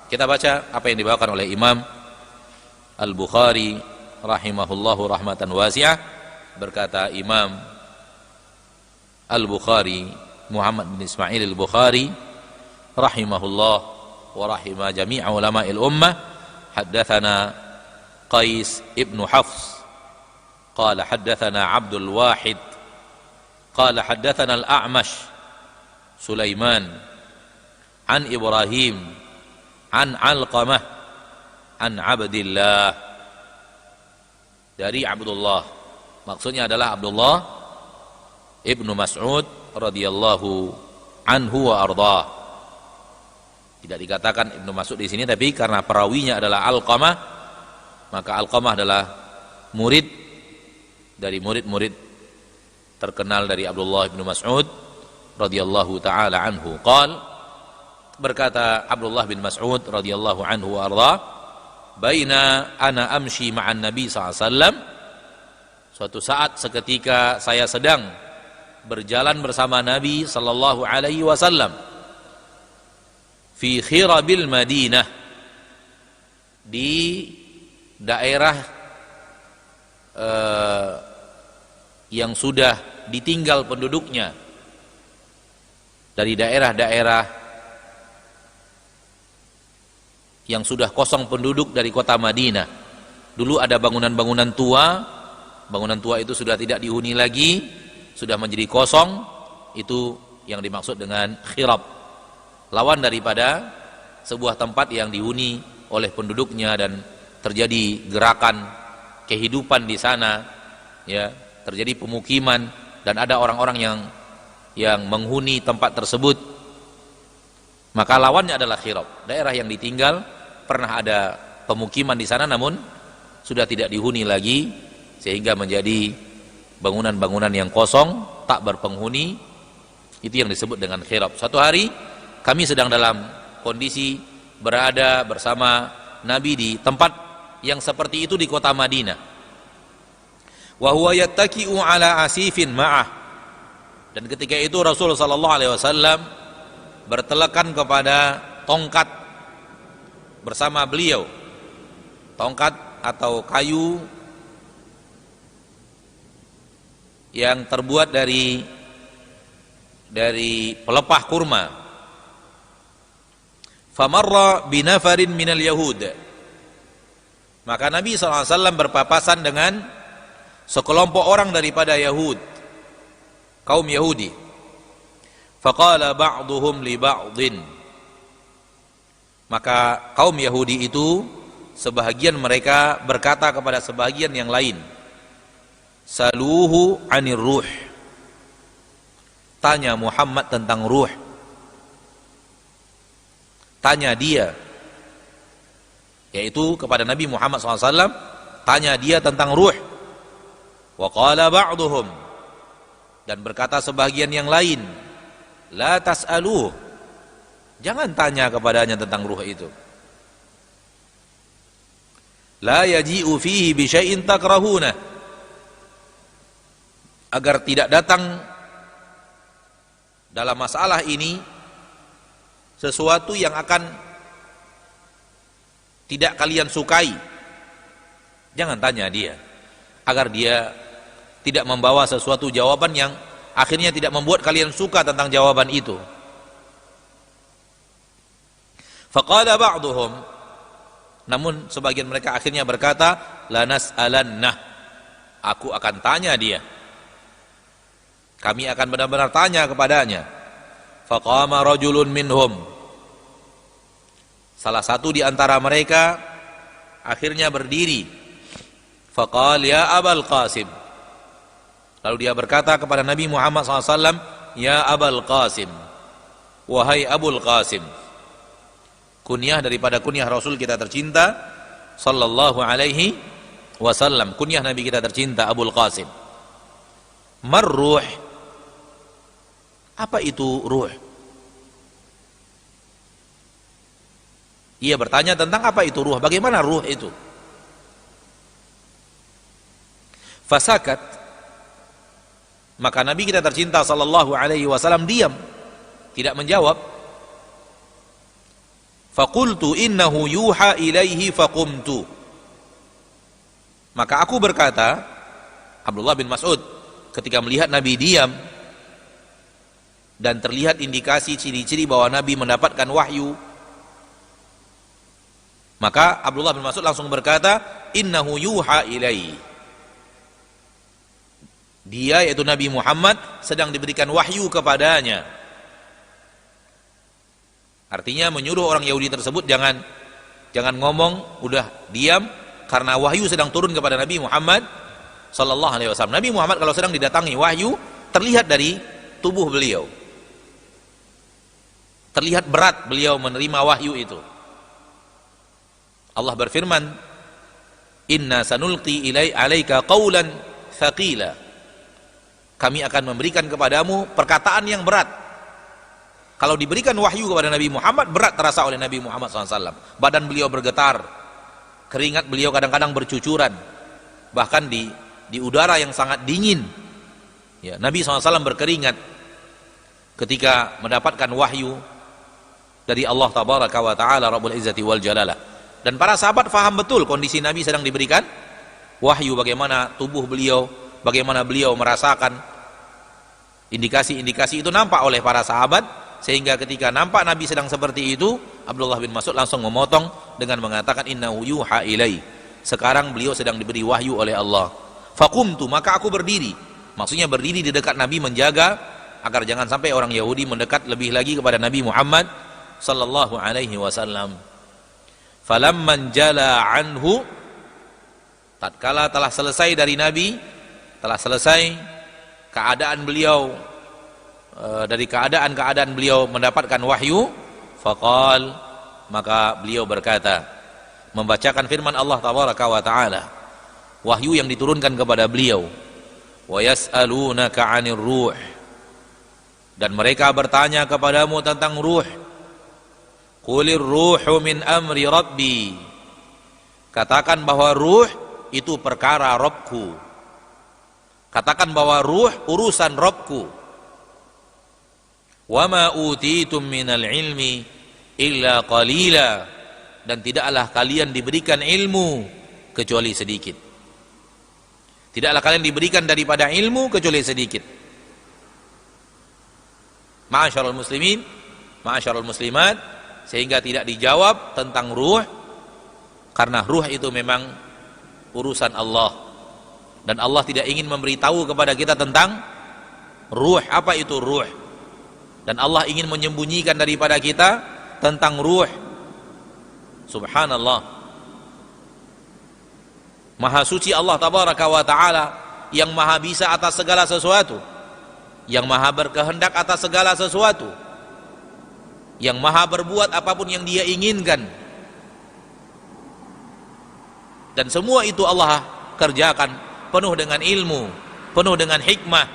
Kita baca apa yang dibawakan oleh Imam Al-Bukhari rahimahullahu rahmatan wasi'ah. Berkata Imam Al-Bukhari Muhammad bin Ismail Al-Bukhari rahimahullah wa rahimah jami'a ulama'il ummah, haddatsana Qais ibnu Hafs qala haddatsana Abdul Wahid qala haddatsana Al-A'mash Sulaiman an Ibrahim an Alqamah an Abdillah, dari Abdullah, maksudnya adalah Abdullah ibnu Mas'ud radhiyallahu anhu wa ardhah. Tidak dikatakan Ibnu Mas'ud di sini, tapi karena perawinya adalah Alqamah, maka Alqamah adalah murid dari murid-murid terkenal dari Abdullah ibnu Mas'ud radhiyallahu taala anhu. Berkata Abdullah bin Mas'ud radhiyallahu anhu wa ardhah, baina ana amshi ma'an Nabi SAW, suatu saat seketika saya sedang berjalan bersama Nabi sallallahu alaihi wasallam fi khirabil Madinah, di daerah yang sudah ditinggal penduduknya, dari daerah-daerah yang sudah kosong penduduk dari kota Madinah. Dulu ada bangunan-bangunan tua itu sudah tidak dihuni lagi, sudah menjadi kosong. Itu yang dimaksud dengan khirab, lawan daripada sebuah tempat yang dihuni oleh penduduknya dan terjadi gerakan kehidupan di sana, ya, terjadi pemukiman dan ada orang-orang yang menghuni tempat tersebut. Maka lawannya adalah khirab, daerah yang ditinggal, pernah ada pemukiman di sana namun sudah tidak dihuni lagi, sehingga menjadi bangunan-bangunan yang kosong, tak berpenghuni. Itu yang disebut dengan khirab. Suatu hari kami sedang dalam kondisi berada bersama Nabi di tempat yang seperti itu di kota Madinah. Wa huwa yattaki'u ala asifin ma'ah, dan ketika itu Rasul sallallahu alaihi wasallam bertelekan kepada tongkat bersama beliau, tongkat atau kayu yang terbuat dari pelepah kurma. Famarra binafarin minal yahud, maka Nabi SAW berpapasan dengan sekelompok orang daripada Yahud, kaum Yahudi. Faqala ba'duhum li ba'din, maka kaum Yahudi itu sebahagian mereka berkata kepada sebahagian yang lain, saluhu anir ruh, tanya Muhammad tentang ruh, tanya dia, yaitu kepada Nabi Muhammad SAW, tanya dia tentang ruh. Wa qala ba'duhum, dan berkata sebahagian yang lain, la tas'aluh, jangan tanya kepadanya tentang ruh itu. La yaji'u fihi bi syai'in takrahuna, agar tidak datang dalam masalah ini sesuatu yang akan tidak kalian sukai. Jangan tanya dia, agar dia tidak membawa sesuatu jawaban yang akhirnya tidak membuat kalian suka tentang jawaban itu. Faqala ba'duhum, namun sebagian mereka akhirnya berkata, la nas'alannah, aku akan tanya dia, kami akan benar-benar tanya kepadanya. Faqama rajulun minhum, salah satu di antara mereka akhirnya berdiri. Faqala ya Abul Qasim, lalu dia berkata kepada Nabi Muhammad SAW, ya Abul Qasim, wahai Abul Qasim, kunyah daripada kunyah Rasul kita tercinta sallallahu alaihi wasallam, kunyah Nabi kita tercinta Abul Qasim. Marruh, apa itu ruh? Ia bertanya tentang apa itu ruh, bagaimana ruh itu. Fasakat, maka Nabi kita tercinta sallallahu alaihi wasallam diam, tidak menjawab. Faqultu innahu yuha ilaihi faqumtu. Maka aku berkata, Abdullah bin Mas'ud, ketika melihat Nabi diam dan terlihat indikasi ciri-ciri bahwa Nabi mendapatkan wahyu, maka Abdullah bin Mas'ud langsung berkata, innahu yuha ilaihi. Dia, yaitu Nabi Muhammad, sedang diberikan wahyu kepadanya. Artinya menyuruh orang Yahudi tersebut jangan ngomong, udah diam, karena wahyu sedang turun kepada Nabi Muhammad sallallahu alaihi wasallam. Nabi Muhammad kalau sedang didatangi wahyu, terlihat dari tubuh beliau, terlihat berat beliau menerima wahyu itu. Allah berfirman, inna sanulqi alaika qawlan thaqila. Kami akan memberikan kepadamu perkataan yang berat. Kalau diberikan wahyu kepada Nabi Muhammad, berat terasa oleh Nabi Muhammad SAW. Badan beliau bergetar, keringat beliau kadang-kadang bercucuran, bahkan di udara yang sangat dingin, ya, Nabi SAW berkeringat ketika mendapatkan wahyu dari Allah Tabaraka wa Ta'ala Rabbul Izzati wal Jalalah. Dan para sahabat faham betul kondisi Nabi sedang diberikan wahyu, bagaimana tubuh beliau, bagaimana beliau merasakan. Indikasi-indikasi itu nampak oleh para sahabat, sehingga ketika nampak Nabi sedang seperti itu, Abdullah bin Mas'ud langsung memotong dengan mengatakan, innahu yuha ilai. Sekarang beliau sedang diberi wahyu oleh Allah. Faqumtu, maka aku berdiri. Maksudnya berdiri di dekat Nabi, menjaga agar jangan sampai orang Yahudi mendekat lebih lagi kepada Nabi Muhammad sallallahu alaihi wasallam. Falamman jala anhu, tatkala telah selesai dari Nabi, telah selesai keadaan beliau, dari keadaan beliau mendapatkan wahyu, faqal, maka beliau berkata, membacakan firman Allah Tabaraka wa Ta'ala, wahyu yang diturunkan kepada beliau, wa yas'alunaka 'anir ruh, dan mereka bertanya kepadamu tentang ruh. Qulir ruhu min amri rabbi, katakan bahwa ruh itu perkara Rabbku. Katakan bahwa ruh urusan Rabbku. Wa ma utitum minal ilmi illa qalila, dan tidaklah kalian diberikan ilmu kecuali sedikit. Tidaklah kalian diberikan daripada ilmu kecuali sedikit. Ma'asyarul muslimin, ma'asyarul muslimat, sehingga tidak dijawab tentang ruh, karena ruh itu memang urusan Allah, dan Allah tidak ingin memberitahu kepada kita tentang ruh, apa itu ruh. Dan Allah ingin menyembunyikan daripada kita tentang ruh. Subhanallah. Maha suci Allah Tabaraka wa Ta'ala, yang maha bisa atas segala sesuatu, yang maha berkehendak atas segala sesuatu, yang maha berbuat apapun yang Dia inginkan. Dan semua itu Allah kerjakan penuh dengan ilmu, penuh dengan hikmah,